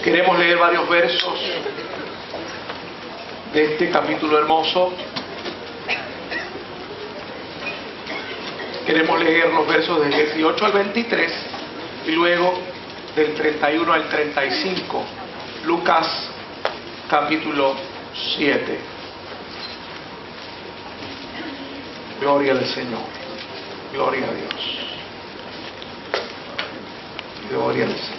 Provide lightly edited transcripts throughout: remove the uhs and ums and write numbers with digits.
Queremos leer varios versos de este capítulo hermoso. Queremos leer los versos del 18 al 23 y luego del 31 al 35. Lucas capítulo 7. Gloria al Señor. Gloria a Dios. Gloria al Señor.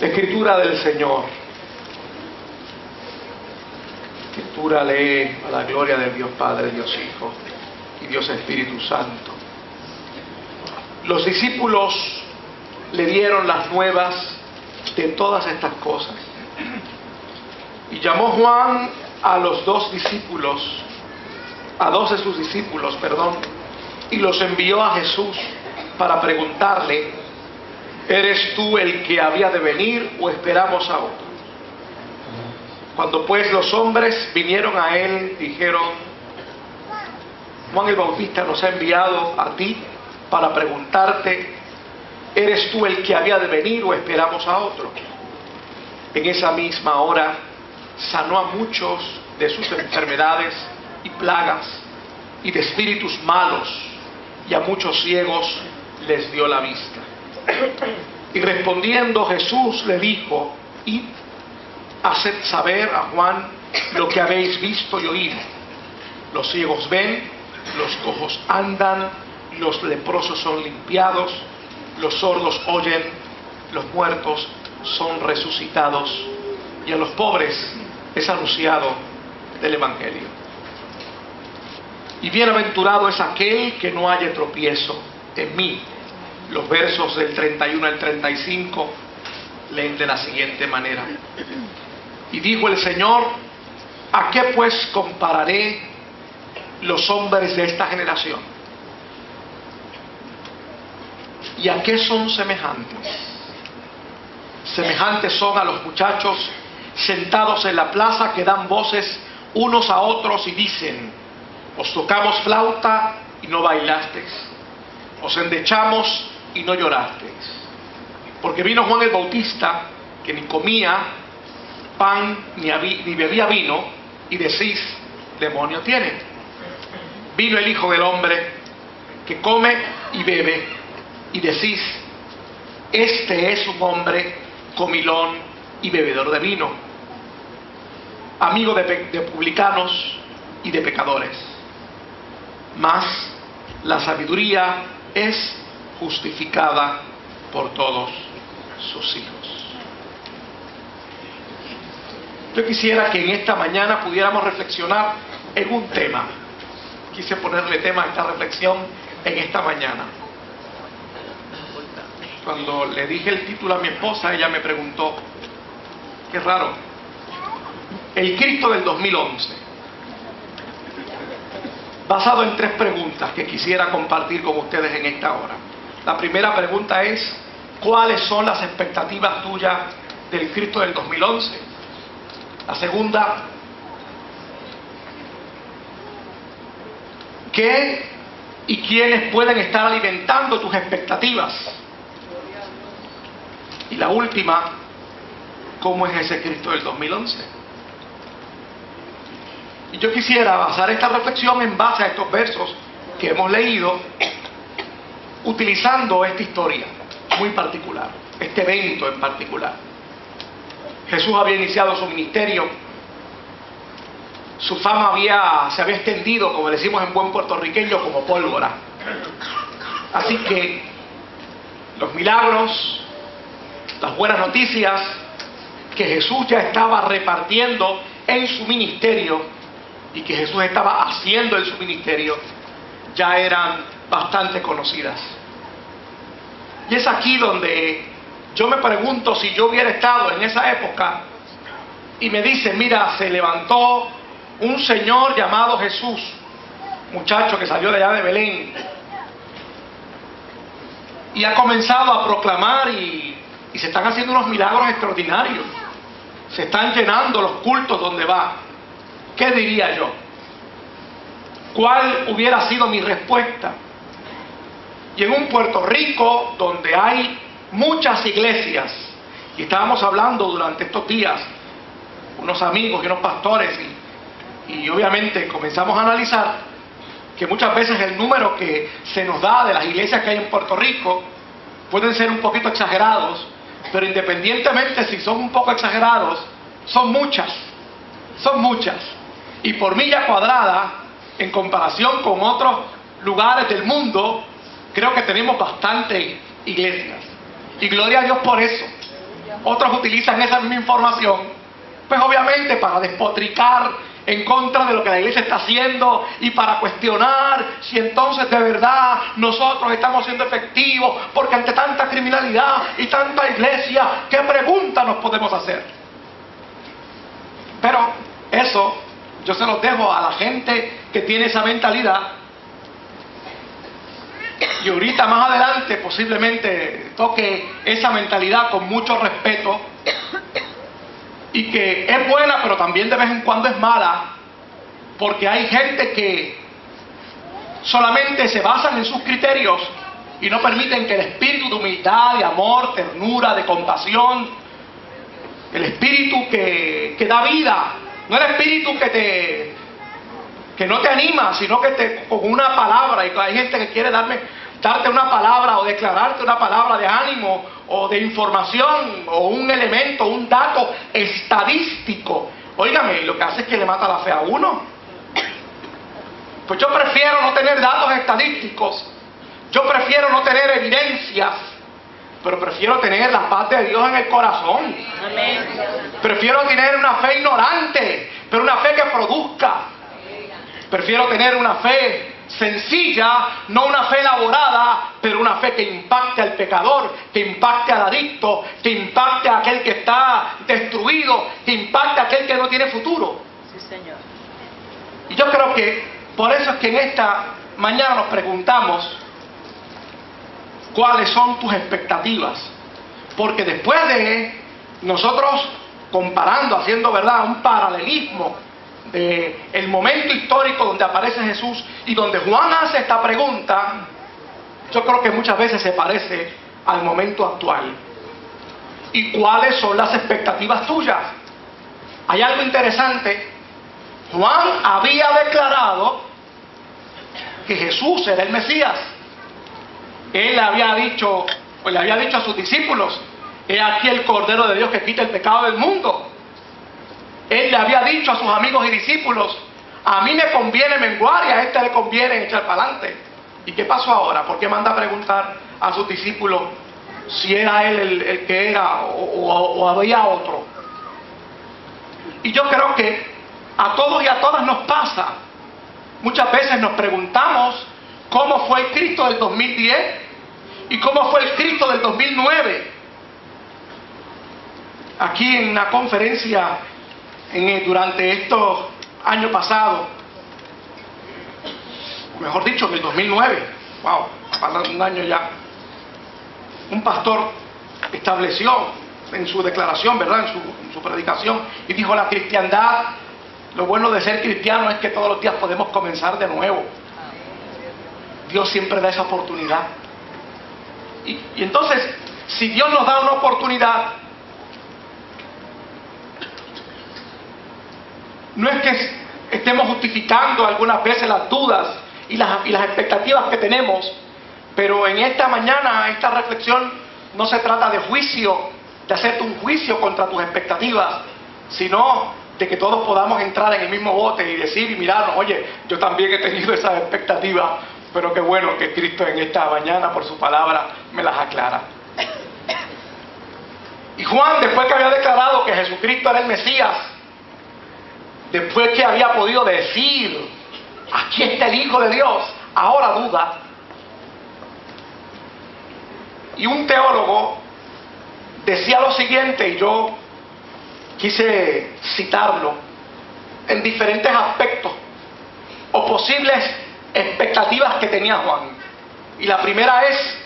La Escritura del Señor. La Escritura lee a la gloria de Dios Padre, Dios Hijo y Dios Espíritu Santo. Los discípulos le dieron las nuevas de todas estas cosas. Y llamó Juan a los dos de sus discípulos, y los envió a Jesús para preguntarle: ¿eres tú el que había de venir o esperamos a otro? Cuando pues los hombres vinieron a él, dijeron: Juan el Bautista nos ha enviado a ti para preguntarte: ¿eres tú el que había de venir o esperamos a otro? En esa misma hora sanó a muchos de sus enfermedades y plagas y de espíritus malos, y a muchos ciegos les dio la vista. Y respondiendo Jesús le dijo: id, haced saber a Juan lo que habéis visto y oído. Los ciegos ven, los cojos andan, los leprosos son limpiados, los sordos oyen, los muertos son resucitados, y a los pobres es anunciado el Evangelio. Y bienaventurado es aquel que no haya tropiezo en mí. Los versos del 31 al 35 leen de la siguiente manera: y dijo el Señor: ¿a qué pues compararé los hombres de esta generación? ¿Y a qué son semejantes? Semejantes son a los muchachos sentados en la plaza, que dan voces unos a otros y dicen: os tocamos flauta y no bailasteis, os endechamos y no llorasteis. Porque vino Juan el Bautista, que ni comía pan ni bebía vino, y decís: demonio tiene. Vino el Hijo del Hombre, que come y bebe, y decís: este es un hombre comilón y bebedor de vino, amigo de publicanos y de pecadores. Mas la sabiduría es justificada por todos sus hijos. Yo quisiera que en esta mañana pudiéramos reflexionar en un tema. Quise ponerle tema a esta reflexión en esta mañana. Cuando le dije el título a mi esposa, ella me preguntó: qué raro, el Cristo del 2011, basado en 3 preguntas que quisiera compartir con ustedes en esta hora. La primera pregunta es: ¿cuáles son las expectativas tuyas del Cristo del 2011? La segunda: ¿qué y quiénes pueden estar alimentando tus expectativas? Y la última: ¿cómo es ese Cristo del 2011? Y yo quisiera basar esta reflexión en base a estos versos que hemos leído, utilizando esta historia muy particular, este evento en particular. Jesús había iniciado su ministerio, su fama se había extendido, como decimos en buen puertorriqueño, como pólvora. Así que los milagros, las buenas noticias que Jesús ya estaba repartiendo en su ministerio y que Jesús estaba haciendo en su ministerio ya eran bastante conocidas. Y es aquí donde yo me pregunto, si yo hubiera estado en esa época y me dicen: mira, se levantó un señor llamado Jesús, muchacho que salió de allá de Belén, y ha comenzado a proclamar y se están haciendo unos milagros extraordinarios, se están llenando los cultos donde va, ¿qué diría yo? ¿Cuál hubiera sido mi respuesta? Y en un Puerto Rico donde hay muchas iglesias, y estábamos hablando durante estos días, unos amigos y unos pastores, y obviamente comenzamos a analizar que muchas veces el número que se nos da de las iglesias que hay en Puerto Rico pueden ser un poquito exagerados, pero independientemente si son un poco exagerados, son muchas. Y por milla cuadrada, en comparación con otros lugares del mundo, creo que tenemos bastantes iglesias. Y gloria a Dios por eso. Otros utilizan esa misma información, pues obviamente para despotricar en contra de lo que la iglesia está haciendo y para cuestionar si entonces de verdad nosotros estamos siendo efectivos, porque ante tanta criminalidad y tanta iglesia, ¿qué pregunta nos podemos hacer? Pero eso yo se los dejo a la gente que tiene esa mentalidad. Y ahorita más adelante posiblemente toque esa mentalidad con mucho respeto, y que es buena pero también de vez en cuando es mala, porque hay gente que solamente se basan en sus criterios y no permiten que el espíritu de humildad, de amor, ternura, de compasión, el espíritu que da vida, no el espíritu que no te anima, sino que con una palabra, y hay gente que quiere darte una palabra o declararte una palabra de ánimo o de información o un elemento, un dato estadístico. Óigame, lo que hace es que le mata la fe a uno. Pues yo prefiero no tener datos estadísticos, yo prefiero no tener evidencias, pero prefiero tener la paz de Dios en el corazón. Amén. Prefiero tener una fe ignorante, pero una fe que produzca. Prefiero tener una fe sencilla, no una fe elaborada, pero una fe que impacte al pecador, que impacte al adicto, que impacte a aquel que está destruido, que impacte a aquel que no tiene futuro. Sí, Señor. Y yo creo que por eso es que en esta mañana nos preguntamos cuáles son tus expectativas, porque después de nosotros comparando, haciendo verdad un paralelismo el momento histórico donde aparece Jesús y donde Juan hace esta pregunta, yo creo que muchas veces se parece al momento actual. ¿Y cuáles son las expectativas tuyas? Hay algo interesante. Juan había declarado que Jesús era el Mesías. Él le había dicho a sus discípulos: he aquí el Cordero de Dios que quita el pecado del mundo. Él le había dicho a sus amigos y discípulos: a mí me conviene menguar y a este le conviene echar para adelante. ¿Y qué pasó ahora? ¿Por qué manda a preguntar a sus discípulos si era él el que era o había otro? Y yo creo que a todos y a todas nos pasa. Muchas veces nos preguntamos cómo fue el Cristo del 2010 y cómo fue el Cristo del 2009. Aquí en una conferencia durante estos años pasados, mejor dicho, en el 2009, wow, pasando un año ya, un pastor estableció en su declaración, ¿verdad?, en su predicación, y dijo: la cristiandad, lo bueno de ser cristiano es que todos los días podemos comenzar de nuevo. Dios siempre da esa oportunidad. Y entonces, si Dios nos da una oportunidad, no es que estemos justificando algunas veces las dudas y las expectativas que tenemos, pero en esta mañana, esta reflexión no se trata de juicio, de hacerte un juicio contra tus expectativas, sino de que todos podamos entrar en el mismo bote y decir y mirarnos: oye, yo también he tenido esas expectativas, pero qué bueno que Cristo en esta mañana por su palabra me las aclara. Y Juan, después que había declarado que Jesucristo era el Mesías, después que había podido decir: aquí está el Hijo de Dios, ahora duda. Y un teólogo decía lo siguiente, y yo quise citarlo, en diferentes aspectos o posibles expectativas que tenía Juan. Y la primera es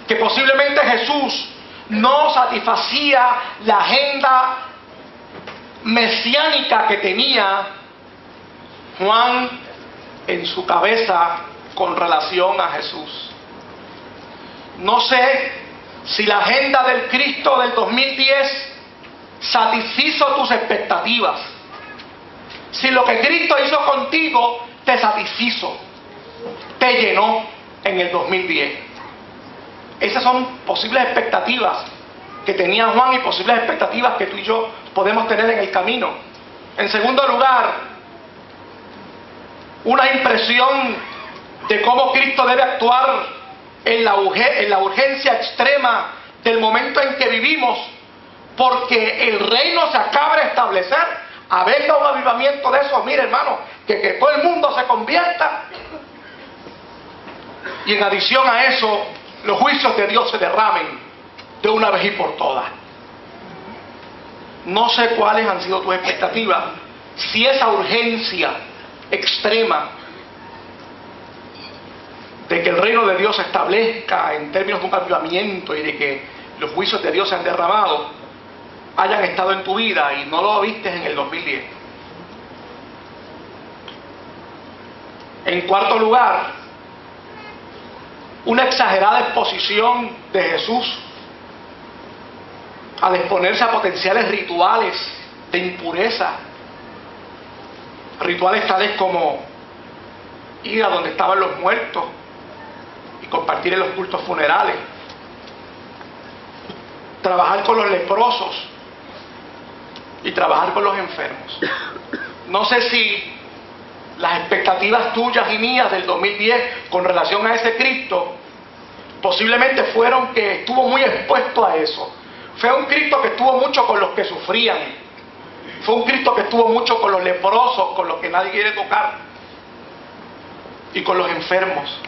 que posiblemente Jesús no satisfacía la agenda mesiánica que tenía Juan en su cabeza con relación a Jesús. No sé si la agenda del Cristo del 2010 satisfizo tus expectativas. Si lo que Cristo hizo contigo te satisfizo, te llenó en el 2010. Esas son posibles expectativas que tenía Juan y posibles expectativas que tú y yo podemos tener en el camino. En segundo lugar, una impresión de cómo Cristo debe actuar en la urgencia extrema del momento en que vivimos, porque el reino se acaba de establecer. Venga un avivamiento de eso, mire hermano, que todo el mundo se convierta. Y en adición a eso, los juicios de Dios se derramen de una vez y por todas. No sé cuáles han sido tus expectativas. Si esa urgencia extrema de que el reino de Dios se establezca en términos de un avivamiento y de que los juicios de Dios se han derramado, hayan estado en tu vida y no lo viste en el 2010. En cuarto lugar, una exagerada exposición de Jesús al exponerse a potenciales rituales de impureza. Rituales tales como ir a donde estaban los muertos y compartir en los cultos funerales, trabajar con los leprosos y trabajar con los enfermos. No sé si las expectativas tuyas y mías del 2010 con relación a ese Cristo posiblemente fueron que estuvo muy expuesto a eso. Fue un Cristo que estuvo mucho con los que sufrían. Fue un Cristo que estuvo mucho con los leprosos, con los que nadie quiere tocar, y con los enfermos.